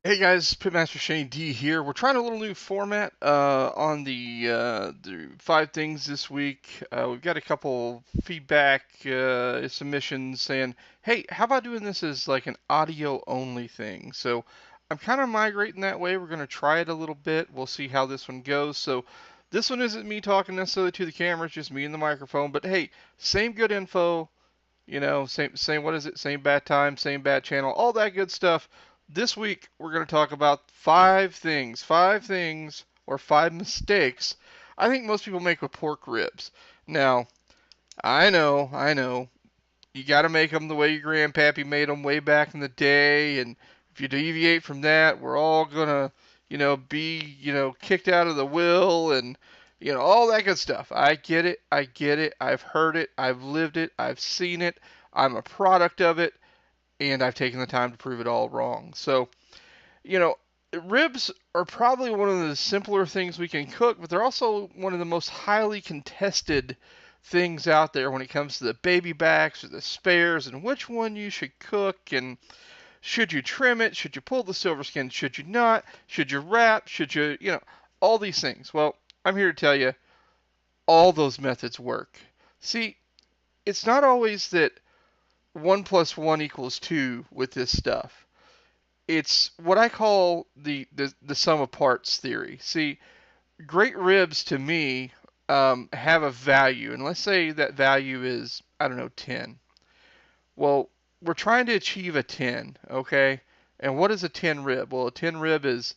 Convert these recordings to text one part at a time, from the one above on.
Hey guys, Pitmaster Shane D here. We're trying a little new format on the 5 things this week. We've got a couple feedback submissions saying, "Hey, how about doing this as like an audio only thing?" So I'm kind of migrating that way. We're gonna try it a little bit. We'll see how this one goes. So this one isn't me talking necessarily to the camera; it's just me and the microphone. But hey, same good info. Same what is it? Same bad time, same bad channel, all that good stuff. This week we're going to talk about 5 things or 5 mistakes I think most people make with pork ribs. Now, I know, you got to make them the way your grandpappy made them way back in the day, and if you deviate from that, we're all gonna, be, kicked out of the will and all that good stuff. I get it. I get it. I've heard it. I've lived it. I've seen it. I'm a product of it, and I've taken the time to prove it all wrong. So, you know, ribs are probably one of the simpler things we can cook, but they're also one of the most highly contested things out there when it comes to the baby backs or the spares and which one you should cook and should you trim it, should you pull the silver skin, should you not, should you wrap, should you, all these things. Well, I'm here to tell you all those methods work. See, it's not always that 1 plus 1 equals 2 with this stuff. It's what I call the sum of parts theory. See, great ribs to me have a value, and let's say that value is, I don't know, 10. Well, we're trying to achieve a 10, okay? And what is a 10 rib? Well, a 10 rib is,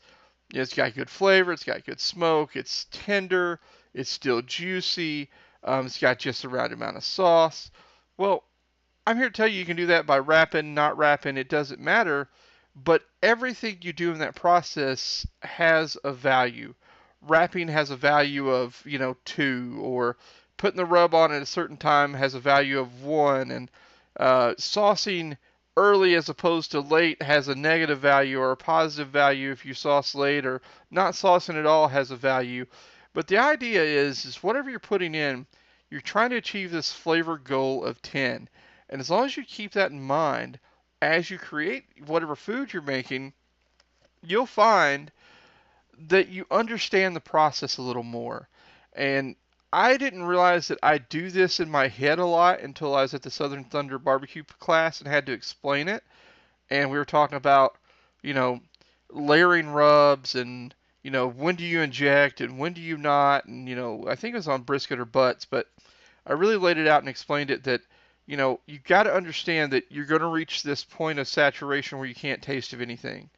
it's got good flavor, it's got good smoke, it's tender, it's still juicy, it's got just the right amount of sauce. Well, I'm here to tell you you can do that by wrapping, not wrapping, it doesn't matter. But everything you do in that process has a value. Wrapping has a value of, 2, or putting the rub on at a certain time has a value of 1, and saucing early as opposed to late has a negative value or a positive value if you sauce late, or not saucing at all has a value. But the idea is whatever you're putting in, you're trying to achieve this flavor goal of 10. And as long as you keep that in mind as you create whatever food you're making, you'll find that you understand the process a little more. And I didn't realize that I do this in my head a lot until I was at the Southern Thunder barbecue class and had to explain it. And we were talking about, you know, layering rubs and, when do you inject and when do you not. And, I think it was on brisket or butts, but I really laid it out and explained it that, you got to understand that you're going to reach this point of saturation where you can't taste of anything.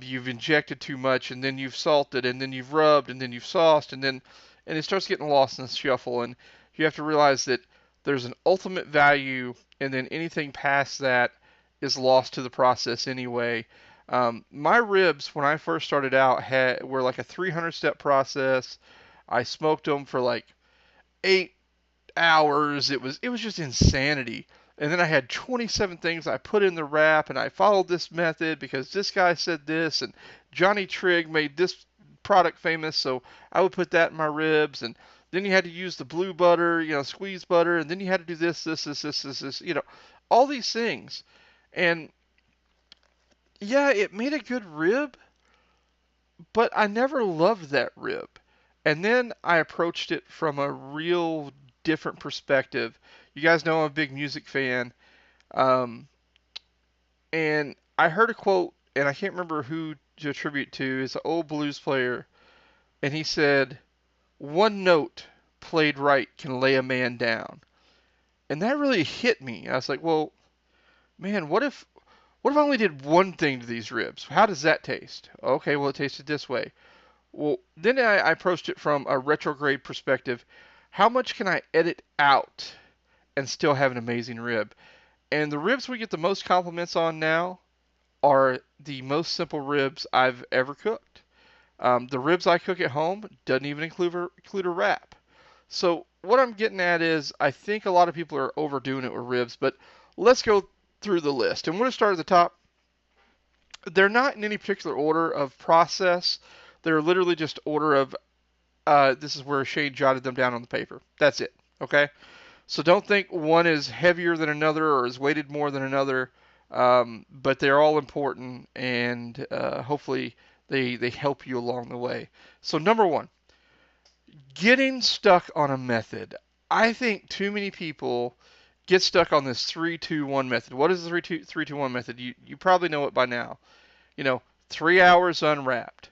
You've injected too much, and then you've salted, and then you've rubbed, and then you've sauced, and it starts getting lost in the shuffle. And you have to realize that there's an ultimate value, and then anything past that is lost to the process anyway. My ribs, when I first started out, were like a 300-step process. I smoked them for like 8 hours. It was just insanity. And then I had 27 things I put in the wrap, and I followed this method because this guy said this, and Johnny Trigg made this product famous, so I would put that in my ribs. And then you had to use the blue butter, squeeze butter, and then you had to do this, all these things. And yeah, it made a good rib, but I never loved that rib. And then I approached it from a real different perspective. You guys know I'm a big music fan. Um, and I heard a quote, and I can't remember who to attribute to. It's an old blues player, and he said, "One note played right can lay a man down." And that really hit me. I was like, "Well, man, what if I only did one thing to these ribs? How does that taste?" Okay, well, it tasted this way. Well, then I approached it from a retrograde perspective. How much can I edit out and still have an amazing rib? And the ribs we get the most compliments on now are the most simple ribs I've ever cooked. The ribs I cook at home doesn't even include a wrap. So what I'm getting at is I think a lot of people are overdoing it with ribs, but let's go through the list. And we're going to start at the top. They're not in any particular order of process. They're literally just order of this is where Shane jotted them down on the paper. That's it. Okay? So don't think one is heavier than another or is weighted more than another. But they're all important, and hopefully they help you along the way. So number one, getting stuck on a method. I think too many people get stuck on this 3-2-1 method. What is the 3-2-1 method? You probably know it by now. You know, 3 hours unwrapped,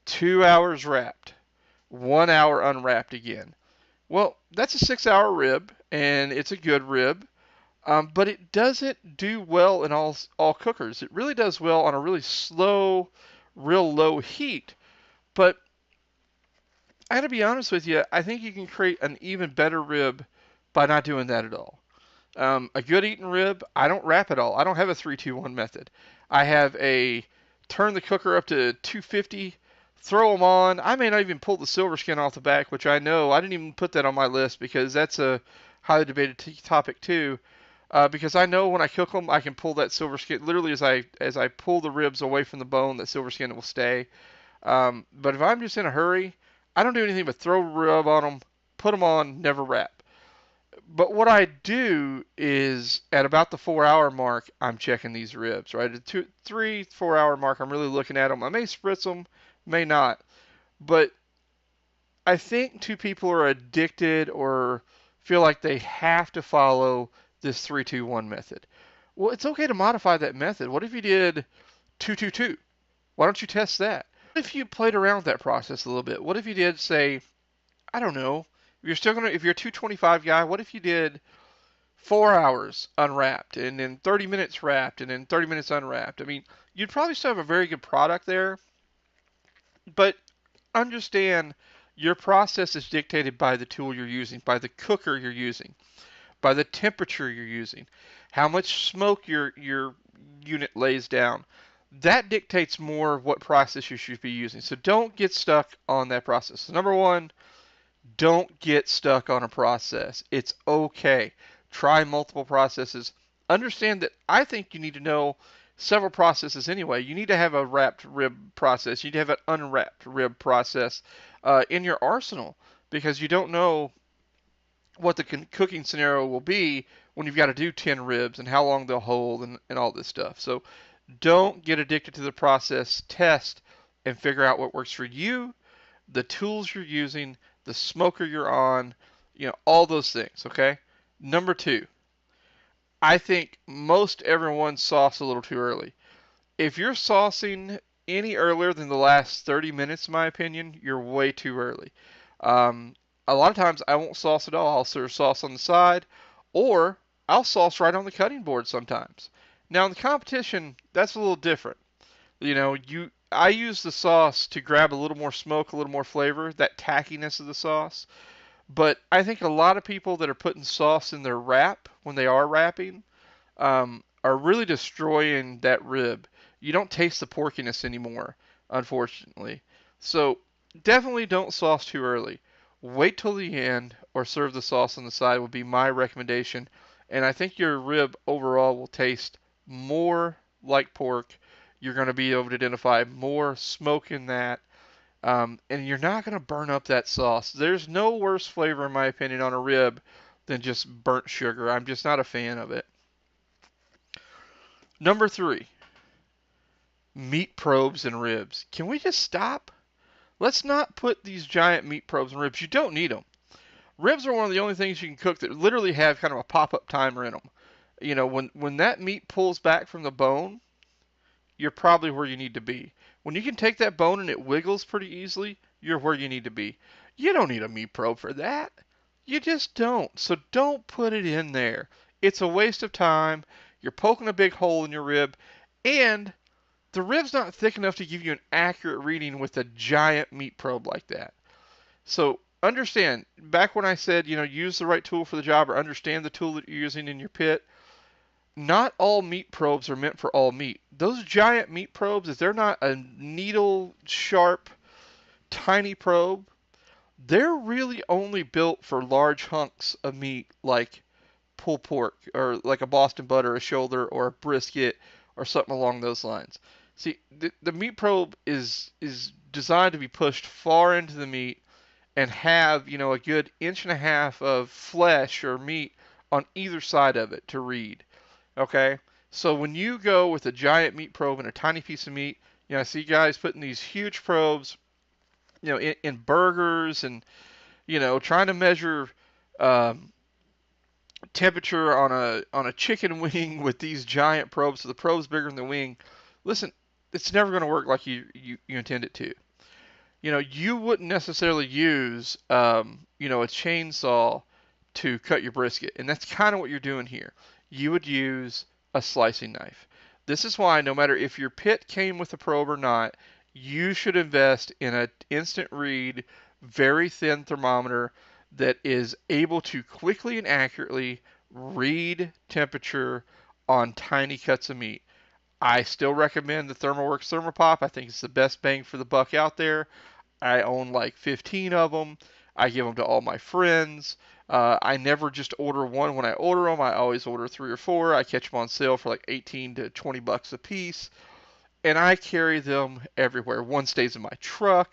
2 hours wrapped, 1 hour unwrapped again. Well, that's a 6 hour rib, and it's a good rib, but it doesn't do well in all cookers. It really does well on a really slow, real low heat. But I gotta be honest with you, I think you can create an even better rib by not doing that at all. A good eaten rib, I don't wrap at all. I don't have a 3-2-1 method. I have a turn the cooker up to 250, throw them on. I may not even pull the silver skin off the back, which I know I didn't even put that on my list because that's a highly debated topic too. Because I know when I cook them, I can pull that silver skin. Literally, as I pull the ribs away from the bone, that silver skin will stay. But if I'm just in a hurry, I don't do anything but throw rub on them, put them on, never wrap. But what I do is at about the 4 hour mark, I'm checking these ribs, right? At the 3, 4 hour mark, I'm really looking at them. I may spritz them, may not. But I think two people are addicted or feel like they have to follow this 3-2-1 method. Well, it's okay to modify that method. What if you did 2-2-2? Why don't you test that? What if you played around with that process a little bit? What if you did, say, I don't know, if you're a 225 guy, what if you did 4 hours unwrapped and then 30 minutes wrapped and then 30 minutes unwrapped? I mean, you'd probably still have a very good product there, but understand your process is dictated by the tool you're using, by the cooker you're using, by the temperature you're using, how much smoke your unit lays down. That dictates more what process you should be using. So don't get stuck on that process. So number one, don't get stuck on a process. It's okay. Try multiple processes. Understand that I think you need to know several processes anyway. You need to have a wrapped rib process. You need to have an unwrapped rib process in your arsenal because you don't know what the cooking scenario will be when you've got to do 10 ribs and how long they'll hold and all this stuff. So don't get addicted to the process. Test and figure out what works for you, the tools you're using, the smoker you're on, all those things, okay? Number two, I think most everyone sauce a little too early. If you're saucing any earlier than the last 30 minutes, in my opinion, you're way too early. Um, a lot of times I won't sauce at all. I'll serve sauce on the side, or I'll sauce right on the cutting board sometimes. Now in the competition, that's a little different. I use the sauce to grab a little more smoke, a little more flavor, that tackiness of the sauce. But I think a lot of people that are putting sauce in their wrap when they are wrapping are really destroying that rib. You don't taste the porkiness anymore, unfortunately. So definitely don't sauce too early. Wait till the end or serve the sauce on the side would be my recommendation. And I think your rib overall will taste more like pork. You're going to be able to identify more smoke in that. And you're not going to burn up that sauce. There's no worse flavor, in my opinion, on a rib than just burnt sugar. I'm just not a fan of it. Number three, meat probes and ribs. Can we just stop? Let's not put these giant meat probes and ribs. You don't need them. Ribs are one of the only things you can cook that literally have kind of a pop-up timer in them. When that meat pulls back from the bone, you're probably where you need to be. When you can take that bone and it wiggles pretty easily, you're where you need to be. You don't need a meat probe for that. You just don't. So don't put it in there. It's a waste of time. You're poking a big hole in your rib, and the rib's not thick enough to give you an accurate reading with a giant meat probe like that. So understand, back when I said, use the right tool for the job or understand the tool that you're using in your pit, not all meat probes are meant for all meat. Those giant meat probes, if they're not a needle sharp, tiny probe, they're really only built for large hunks of meat like pulled pork or like a Boston butter, a shoulder, or a brisket or something along those lines. See, the meat probe is designed to be pushed far into the meat and have, a good inch and a half of flesh or meat on either side of it to read. Okay? So when you go with a giant meat probe and a tiny piece of meat, I see guys putting these huge probes, in burgers and, trying to measure um, temperature on a chicken wing with these giant probes. So the probe's bigger than the wing. Listen, it's never going to work like you intend it to. You wouldn't necessarily use, a chainsaw to cut your brisket, and that's kind of what you're doing here. You would use a slicing knife. This is why, no matter if your pit came with a probe or not, you should invest in an instant read, very thin thermometer that is able to quickly and accurately read temperature on tiny cuts of meat. I still recommend the ThermoWorks Thermopop. I think it's the best bang for the buck out there. I own like 15 of them. I give them to all my friends. I never just order one when I order them. I always order 3 or 4. I catch them on sale for like 18 to 20 bucks a piece, and I carry them everywhere. One stays in my truck.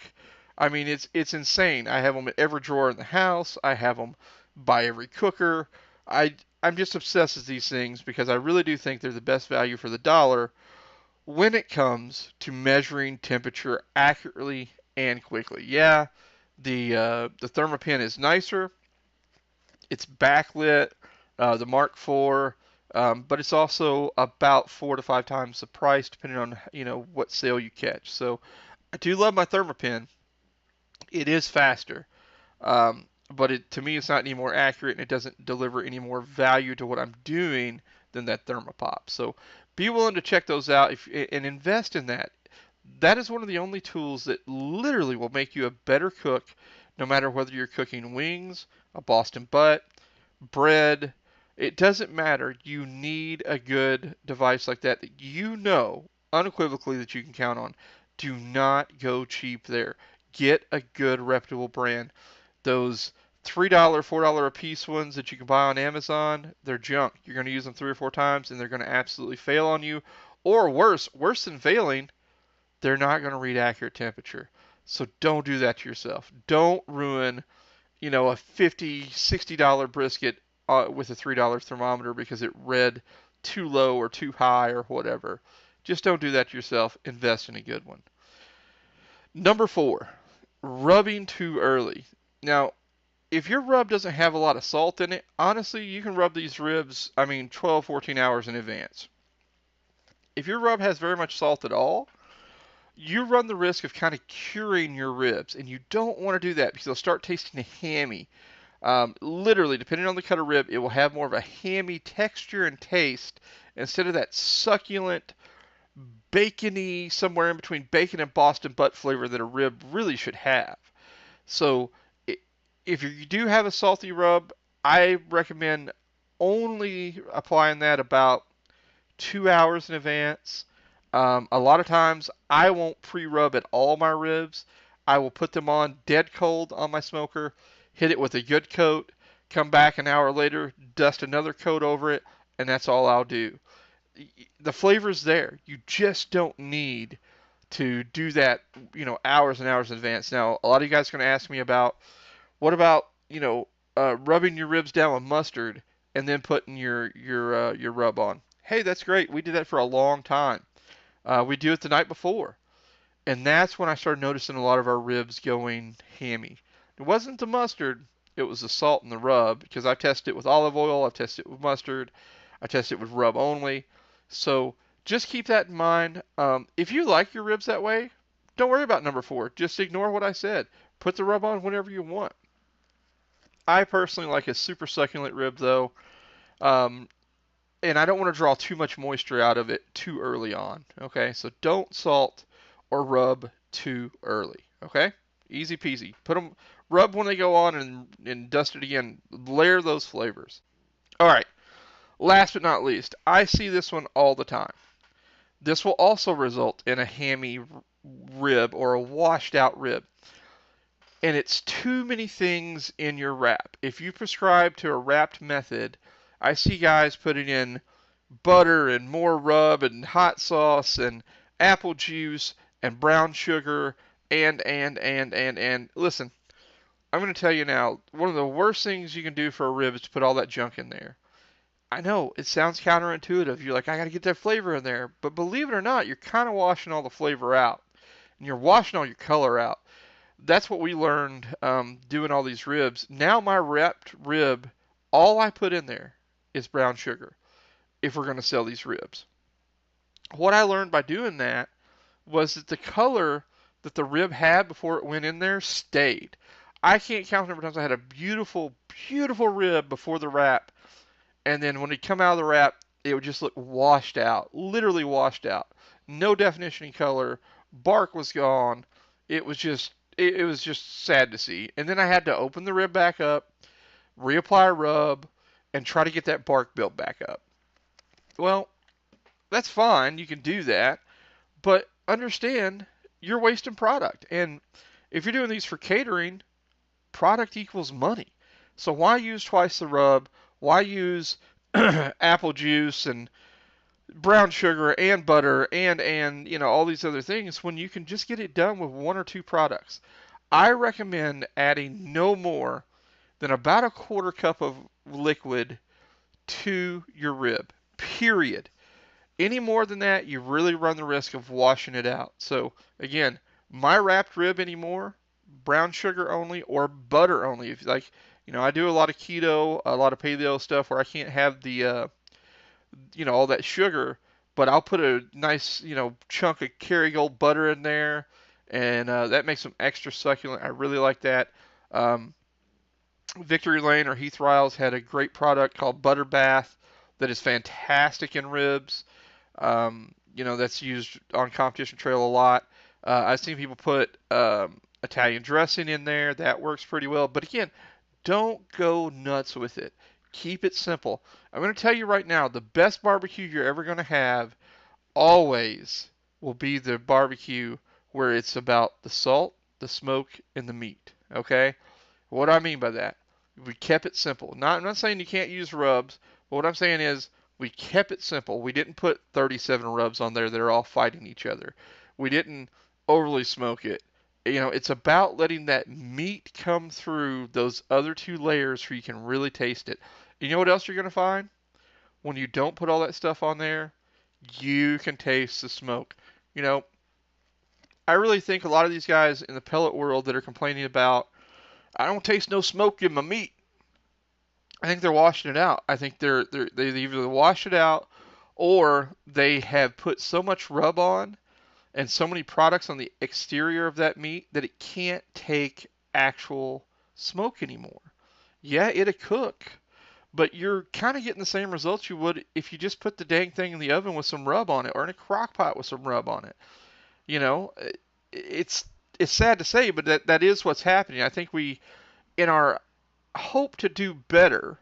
I mean, it's insane. I have them in every drawer in the house. I have them by every cooker. I'm just obsessed with these things because I really do think they're the best value for the dollar when it comes to measuring temperature accurately and quickly. Yeah, the Thermapen is nicer. It's backlit, the Mark IV, but it's also about 4 to 5 times the price, depending on what sale you catch. So I do love my Thermapen. It is faster, but to me it's not any more accurate, and it doesn't deliver any more value to what I'm doing than that Thermopop. So be willing to check those out and invest in that. That is one of the only tools that literally will make you a better cook, no matter whether you're cooking wings, a Boston butt, bread. It doesn't matter. You need a good device like that you know unequivocally that you can count on. Do not go cheap there. Get a good reputable brand. Those $3, $4 a piece ones that you can buy on Amazon, they're junk. You're going to use them 3 or 4 times and they're going to absolutely fail on you. Or worse than failing, they're not going to read accurate temperature. So don't do that to yourself. Don't ruin, a $50, $60 brisket with a $3 thermometer because it read too low or too high or whatever. Just don't do that to yourself. Invest in a good one. Number 4, rubbing too early. Now, if your rub doesn't have a lot of salt in it, honestly, you can rub these ribs, 12, 14 hours in advance. If your rub has very much salt at all, you run the risk of kind of curing your ribs, and you don't want to do that because they'll start tasting hammy. Literally, depending on the cut of rib, it will have more of a hammy texture and taste instead of that succulent, bacony, somewhere in between bacon and Boston butt flavor that a rib really should have. So, if you do have a salty rub, I recommend only applying that about 2 hours in advance. A lot of times I won't pre-rub at all my ribs. I will put them on dead cold on my smoker, hit it with a good coat, come back an hour later, dust another coat over it, and that's all I'll do. The flavor's there. You just don't need to do that, hours and hours in advance. Now, a lot of you guys are going to ask me about what about, rubbing your ribs down with mustard and then putting your rub on. Hey, that's great. We did that for a long time. We do it the night before. And that's when I started noticing a lot of our ribs going hammy. It wasn't the mustard, it was the salt and the rub, because I've tested it with olive oil, I've tested it with mustard, I tested it with rub only. So just keep that in mind. If you like your ribs that way, don't worry about number 4. Just ignore what I said. Put the rub on whenever you want. I personally like a super succulent rib though. Um, and I don't want to draw too much moisture out of it too early on. Okay, so don't salt or rub too early. Okay, easy peasy. Put them, rub when they go on, and dust it again. Layer those flavors. All right. Last but not least, I see this one all the time. This will also result in a hammy rib or a washed out rib. And it's too many things in your wrap. If you prescribe to a wrapped method, I see guys putting in butter and more rub and hot sauce and apple juice and brown sugar and listen, I'm going to tell you now, one of the worst things you can do for a rib is to put all that junk in there. I know it sounds counterintuitive. You're like, I got to get that flavor in there. But believe it or not, you're kind of washing all the flavor out. And you're washing all your color out. That's what we learned doing all these ribs. Now my wrapped rib, all I put in there is brown sugar if we're going to sell these ribs. What I learned by doing that was that the color that the rib had before it went in there stayed. I can't count the number of times I had a beautiful, beautiful rib before the wrap, and then when it come out of the wrap, it would just look washed out, literally washed out. No definition in color, bark was gone. It was just sad to see. And then I had to open the rib back up, reapply rub, and try to get that bark built back up. Well, that's fine. You can do that, but understand you're wasting product. And if you're doing these for catering, product equals money. So why use twice the rub? Why use apple juice and brown sugar and butter and all these other things when you can just get it done with one or two products? I recommend adding no more than about a quarter cup of liquid to your rib. Period. Any more than that, you really run the risk of washing it out. So again, my wrapped rib anymore, brown sugar only or butter only. If like, I do a lot of keto, a lot of paleo stuff where I can't have the all that sugar, but I'll put a nice, chunk of Kerrygold butter in there, and that makes them extra succulent. I really like that. Um, Victory Lane or Heath Riles had a great product called Butter Bath that is fantastic in ribs. That's used on competition trail a lot. I've seen people put Italian dressing in there. That works pretty well. But again, don't go nuts with it. Keep it simple. I'm going to tell you right now, the best barbecue you're ever going to have always will be the barbecue where it's about the salt, the smoke, and the meat. Okay? What do I mean by that? We kept it simple. I'm not saying you can't use rubs, but what I'm saying is we kept it simple. We didn't put 37 rubs on there that are all fighting each other. We didn't overly smoke it. It's about letting that meat come through those other two layers so you can really taste it. You know what else you're going to find? When you don't put all that stuff on there, you can taste the smoke. You know, I really think a lot of these guys in the pellet world that are complaining about, I don't taste no smoke in my meat. I think they're washing it out. I think they either wash it out or they have put so much rub on and so many products on the exterior of that meat that it can't take actual smoke anymore. Yeah, it'll cook, but you're kind of getting the same results you would if you just put the dang thing in the oven with some rub on it or in a crock pot with some rub on it. You know, it's it's sad to say, but that is what's happening. I think we, in our hope to do better,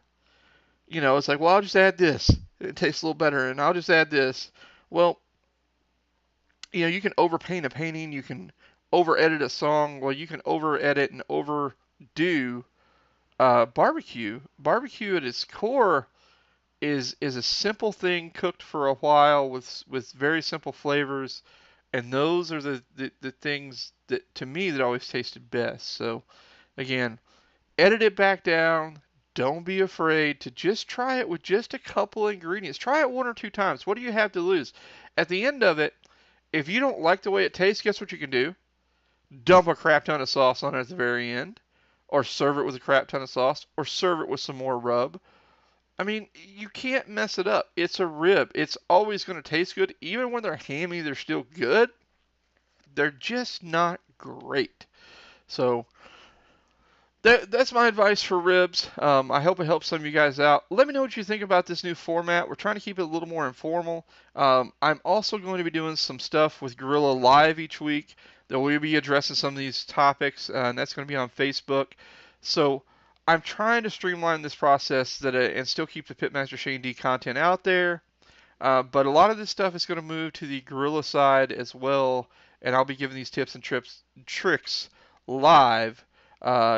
it's like, well, I'll just add this. It tastes a little better, and I'll just add this. Well, you can overpaint a painting, you can over edit a song, well, you can over edit and overdo barbecue. Barbecue at its core is a simple thing cooked for a while with very simple flavors, and those are the things that to me that always tasted best. So again, edit it back down. Don't be afraid to just try it with just a couple ingredients. Try it one or two times. What do you have to lose? At the end of it, if you don't like the way it tastes, guess what you can do? Dump a crap ton of sauce on it at the very end, or serve it with a crap ton of sauce, or serve it with some more rub. I mean, you can't mess it up. It's a rib. It's always going to taste good. Even when they're hammy, they're still good. They're just not great. So that's my advice for ribs. I hope it helps some of you guys out. Let me know what you think about this new format. We're trying to keep it a little more informal. I'm also going to be doing some stuff with Gorilla Live each week that we'll be addressing some of these topics, and that's going to be on Facebook. So I'm trying to streamline this process and still keep the Pitmaster Shane D content out there. But a lot of this stuff is going to move to the Gorilla side as well, and I'll be giving these tips and tricks live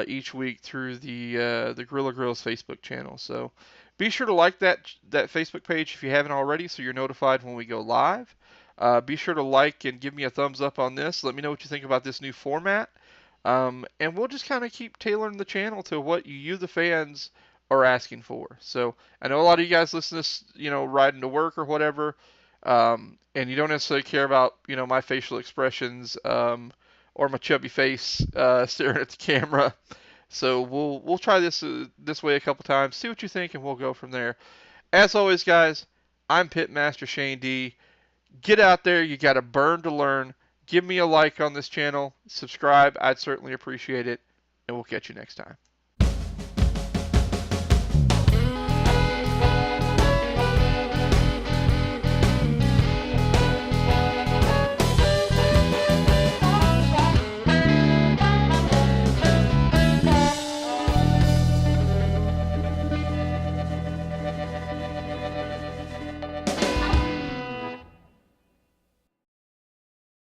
each week through the Gorilla Grills Facebook channel. So be sure to like that Facebook page if you haven't already, so you're notified when we go live. Be sure to like and give me a thumbs up on this. Let me know what you think about this new format. And we'll just kind of keep tailoring the channel to what you, the fans, are asking for. So I know a lot of you guys listen to this, riding to work or whatever, and you don't necessarily care about, my facial expressions, or my chubby face staring at the camera. So we'll try this way a couple times, see what you think, and we'll go from there. As always, guys, I'm Pitmaster Shane D. Get out there. You got to burn to learn. Give me a like on this channel. Subscribe. I'd certainly appreciate it. And we'll catch you next time.